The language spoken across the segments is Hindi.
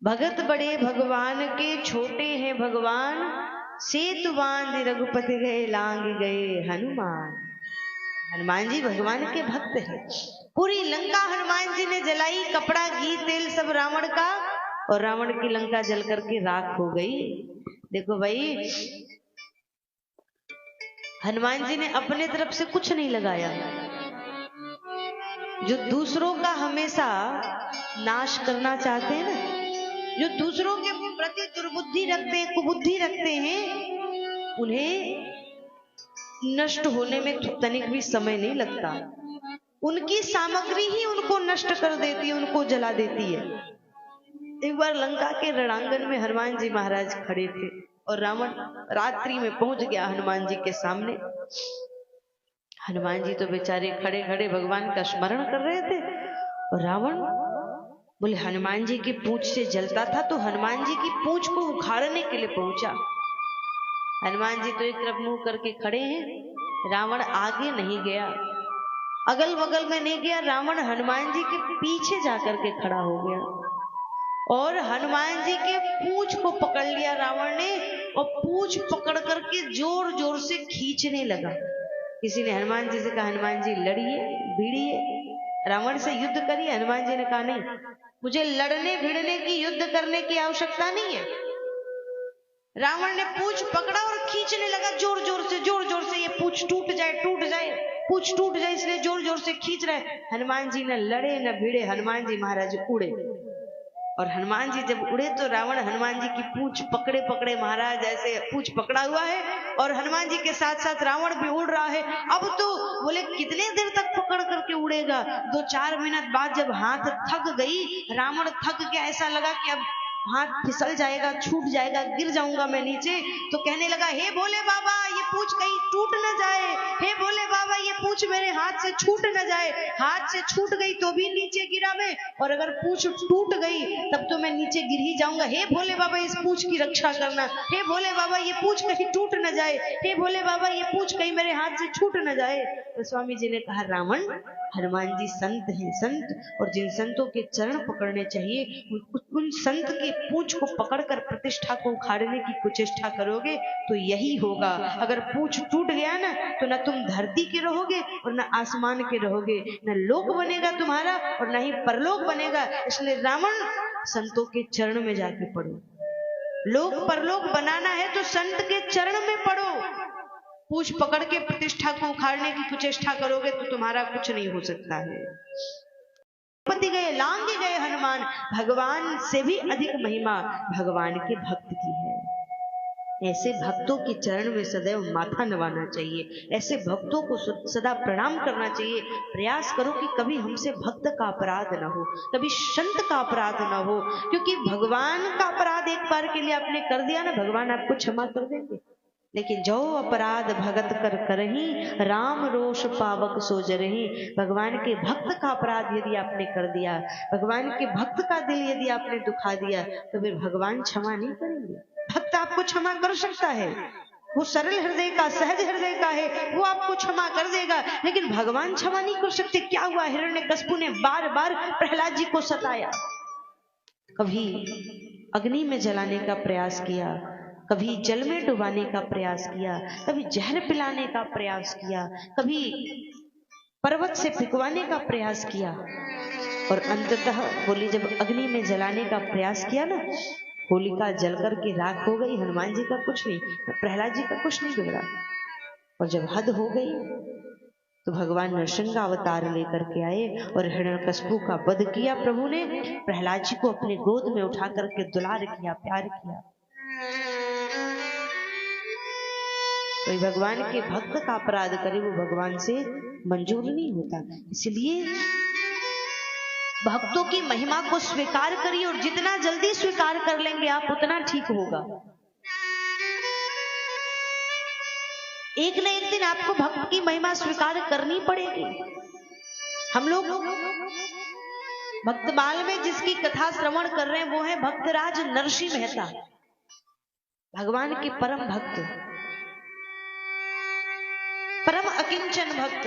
भगत बड़े भगवान के, छोटे हैं भगवान, सेतु बांध रघुपति गए, लांग गए हनुमान। हनुमान जी भगवान के भक्त हैं। पूरी लंका हनुमान जी ने जलाई, कपड़ा घी तेल सब रावण का, और रावण की लंका जल करके राख हो गई। देखो भाई, हनुमान जी ने अपने तरफ से कुछ नहीं लगाया। जो दूसरों का हमेशा नाश करना चाहते हैं ना, जो दूसरों के प्रति दुर्बुद्धि रखते हैं, कुबुद्धि रखते हैं, उन्हें नष्ट होने में तनिक भी समय नहीं लगता। उनकी सामग्री ही उनको नष्ट कर देती है, उनको जला देती है। एक बार लंका के रणांगण में हनुमान जी महाराज खड़े थे और रावण रात्रि में पहुंच गया हनुमान जी के सामने। हनुमान जी तो बेचारे खड़े खड़े भगवान का स्मरण कर रहे थे, और रावण बोले हनुमान जी की पूंछ से जलता था, तो हनुमान जी की पूंछ को उखाड़ने के लिए पहुंचा। हनुमान जी तो एक तरफ मुंह करके खड़े हैं, रावण आगे नहीं गया, अगल बगल में नहीं गया, रावण हनुमान जी के पीछे जाकर के खड़ा हो गया और हनुमान जी के पूंछ को पकड़ लिया रावण ने, और पूंछ पकड़ करके जोर जोर से खींचने लगा। किसी ने हनुमान जी से कहा, हनुमान जी लड़िए भिड़िए, रावण से युद्ध करिए। हनुमान जी ने कहा, नहीं, मुझे लड़ने भिड़ने की, युद्ध करने की आवश्यकता नहीं है। रावण ने पूंछ पकड़ा और खींचने लगा जोर जोर से, जोर जोर से, ये पूंछ टूट जाए, टूट जाए, पूंछ टूट जाए, इसलिए जोर जोर से खींच रहे। हनुमान जी न लड़े न भिड़े, हनुमान जी महाराज उड़े। और हनुमान जी जब उड़े तो रावण हनुमान जी की पूंछ पकड़े पकड़े, महाराज ऐसे पूंछ पकड़ा हुआ है, और हनुमान जी के साथ साथ रावण भी उड़ रहा है। अब तो बोले कितने देर तक पकड़ करके उड़ेगा। 2-4 मिनट बाद जब हाथ थक गई, रावण थक गया, ऐसा लगा कि अब हाथ फिसल जाएगा, छूट जाएगा, गिर जाऊंगा मैं नीचे, तो कहने लगा, हे भोले बाबा ये पूंछ कहीं टूट न जाए, हे भोले बाबा ये पूंछ मेरे हाथ से छूट न जाए। हाथ से छूट गई तो भी नीचे गिरा मैं, और अगर पूंछ टूट गई तब तो मैं नीचे गिर ही जाऊंगा। हे भोले बाबा इस पूंछ की रक्षा करना, हे भोले बाबा ये पूंछ कहीं टूट न जाए, हे भोले बाबा ये पूंछ कहीं मेरे हाथ से छूट न जाए। तो स्वामी जी ने कहा, रावण, हनुमान जी संत हैं, संत, और जिन संतों के चरण पकड़ने चाहिए, उन संत की पूंछ को पकड़कर प्रतिष्ठा को उखाड़ने की कुचेष्टा करोगे तो यही होगा। अगर पूंछ टूट गया ना, तो न तुम धरती के रहोगे और न आसमान के रहोगे, न लोक बनेगा तुम्हारा और न ही परलोक बनेगा। इसलिए रावण, संतों के चरण में जाके पड़ो। लोक परलोक बनाना है तो संत के चरण में पड़ो। पूंछ पकड़ के प्रतिष्ठा को उखाड़ने की कुचेष्टा करोगे तो तुम्हारा कुछ नहीं हो सकता है। पति गए, लांग गए हनुमान। भगवान से भी अधिक महिमा भगवान के भक्त की है। ऐसे भक्तों के चरण में सदैव माथा नवाना चाहिए, ऐसे भक्तों को सदा प्रणाम करना चाहिए। प्रयास करो कि कभी हमसे भक्त का अपराध ना हो, कभी संत का अपराध ना हो, क्योंकि भगवान का अपराध एक बार के लिए आपने कर दिया ना, भगवान आपको क्षमा कर देंगे। लेकिन जो अपराध भगत कर करही, राम रोष पावक सो जरही। भगवान के भक्त का अपराध यदि आपने कर दिया, भगवान के भक्त का दिल यदि आपने दुखा दिया, तो फिर भगवान क्षमा नहीं करेंगे। भक्त आपको क्षमा कर सकता है, वो सरल हृदय का, सहज हृदय का है, वो आपको क्षमा कर देगा, लेकिन भगवान क्षमा नहीं कर सकते। क्या हुआ, हिरण्यकश्यप ने बार बार प्रहलाद जी को सताया। कभी अग्नि में जलाने का प्रयास किया, कभी जल में डुबाने का प्रयास किया, कभी जहर पिलाने का प्रयास किया, कभी पर्वत से फिकवाने का प्रयास किया, और अंततः बोली जब अग्नि में जलाने का प्रयास किया ना, होलिका जलकर के राख हो गई। हनुमान जी का कुछ नहीं, प्रहलाद जी का कुछ नहीं बिगड़ा। और जब हद हो गई तो भगवान नरसिंह अवतार लेकर के आए और हिरण्यकश्यप का वध किया। प्रभु ने प्रहलाद जी को अपने गोद में उठा करके दुलार किया, प्यार किया। कोई भगवान के भक्त का अपराध करे वो भगवान से मंजूर नहीं होता। इसलिए भक्तों की महिमा को स्वीकार करिए, और जितना जल्दी स्वीकार कर लेंगे आप उतना ठीक होगा। एक न एक दिन आपको भक्त की महिमा स्वीकार करनी पड़ेगी। हम लोग भक्तमाल में जिसकी कथा श्रवण कर रहे हैं वो है भक्तराज नरसिंह मेहता, भगवान के परम भक्त, परम अकिंचन भक्त।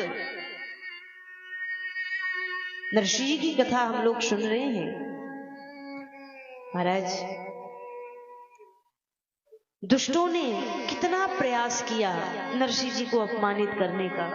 नरसिंह जी की कथा हम लोग सुन रहे हैं। महाराज, दुष्टों ने कितना प्रयास किया नरसिंह जी को अपमानित करने का,